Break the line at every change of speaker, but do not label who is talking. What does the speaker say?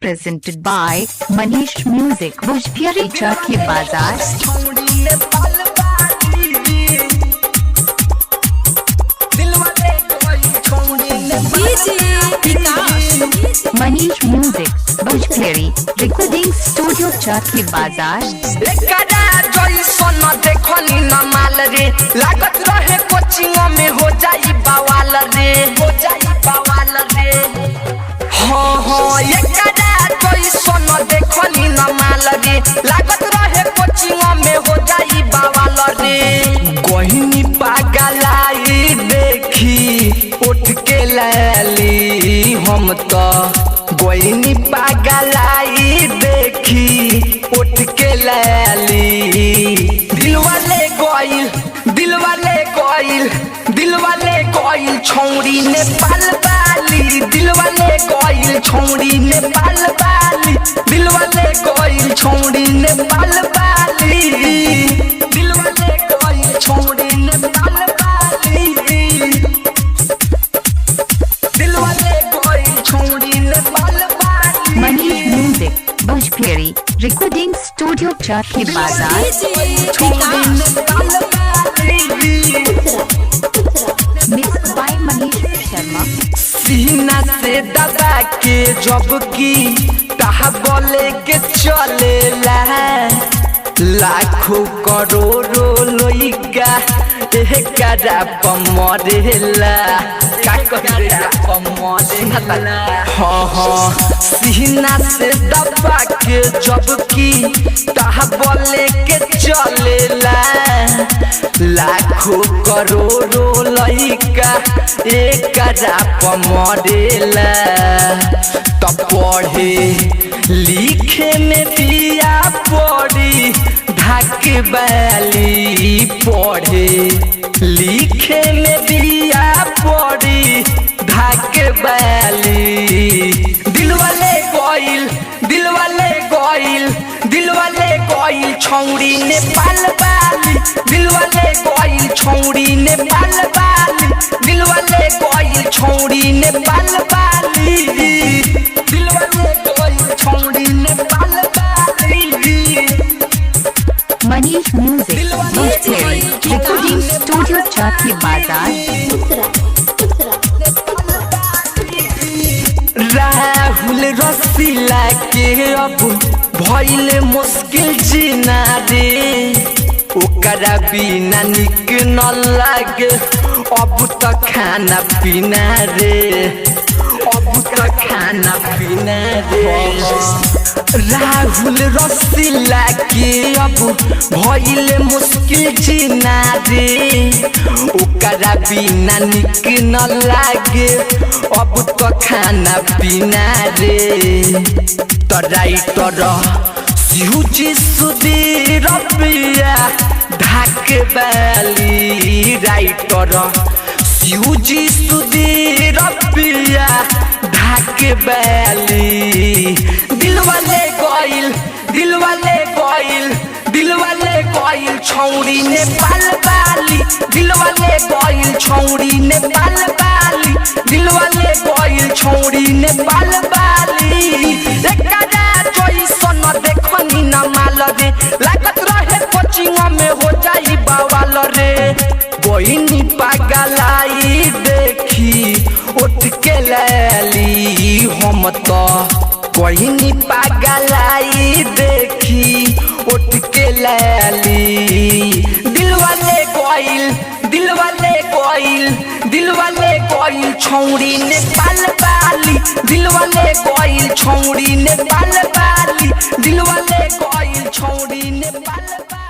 presented by Manish Music, Bhojpuri Chakhi Bazaar। Manish Music, Bhojpuri Recording Studio Chakhi Bazaar।
देखनी न माल रे लागत रहे कोचिंग में हो जाई बवाल रे हाँ हाँ ये कदा कोई सोन देखनी न माल रे लागत रहे कोचिंग में हो जाई बवाल रे गोहिनी पागलाई देखी उठ के लाली हम तो गोहिनी पागलाई देखी उठ के लाली दिल वाले कोइल छौड़ी ने पाल बाली दिल वाले कोइल छौड़ी ने पाल बाली दिल वाले कोइल छौड़ी ने पाल बाली दिल वाले कोइल छौड़ी ने पाल बाली दिल वाले कोइल छौड़ी ने पाल बाली।
Manish Music, Bhojpuri Recording Studio Chakhi Bazaar। Mixed by Manish Sharma।
सीना से दबा के जब की कहा बोले के चलेला लाखों करोड़ों लोइका एकरा पमरेला का करेला पमरेला हाँ हाँ सीना से दबा के जब की कहा बोले के चलेला लाखों करोड़ों लइका एकरा पमरेला तब पढ़े लिखे में दिया पड़ी ढाक बैली पढ़े लिखे में दिया पड़ी ढाक बैली दिल वाले कोइल छौड़ी ने पाल बाली दिल वाले कोइल छौड़ी ने पाल बाली दिल वाले कोइल छौड़ी ने पाल बाली दिल वाले कोइल छौड़ी ने पाल बाली।
Manish Music, Bhojpuri Recording Studio Chakhi Bazaar।
Rahul रसीला के अब भइल मुश्किल जीना रे ओकरा बिना निक न लागे अब तो खाना पीना रे अब तो खाना पीना रे राहुल रसीला के अब भइल मुश्किल जीना रे ओकरा बिना निक न लागे अब तो खाना पीना रे तो राइटर सिहुजी सुधीर पिया ढाक बैली राइटर सिहुजी सुधीर पिया ढाक बैली दिल वाले कोइल छौड़ी ने पाल बाली दिल वाले कोइल छौड़ी ने पाल बाली दिल वाले कोइल छौड़ी ने पाल बाली एकदा जोई सोन देखनी न माल रे लागत रहे कोचिंग में हो जाई बवाल रे गोहिनी पागलाई देखी उठ के लाली हम तो गोहिनी पागलाई देखी उठ के लाली दिल वाले कोइल छौड़ी ने पाल बाली दिल वाले कोइल छौड़ी ने पाल बाली दिल वाले कोइल छौड़ी ने पाल बाली।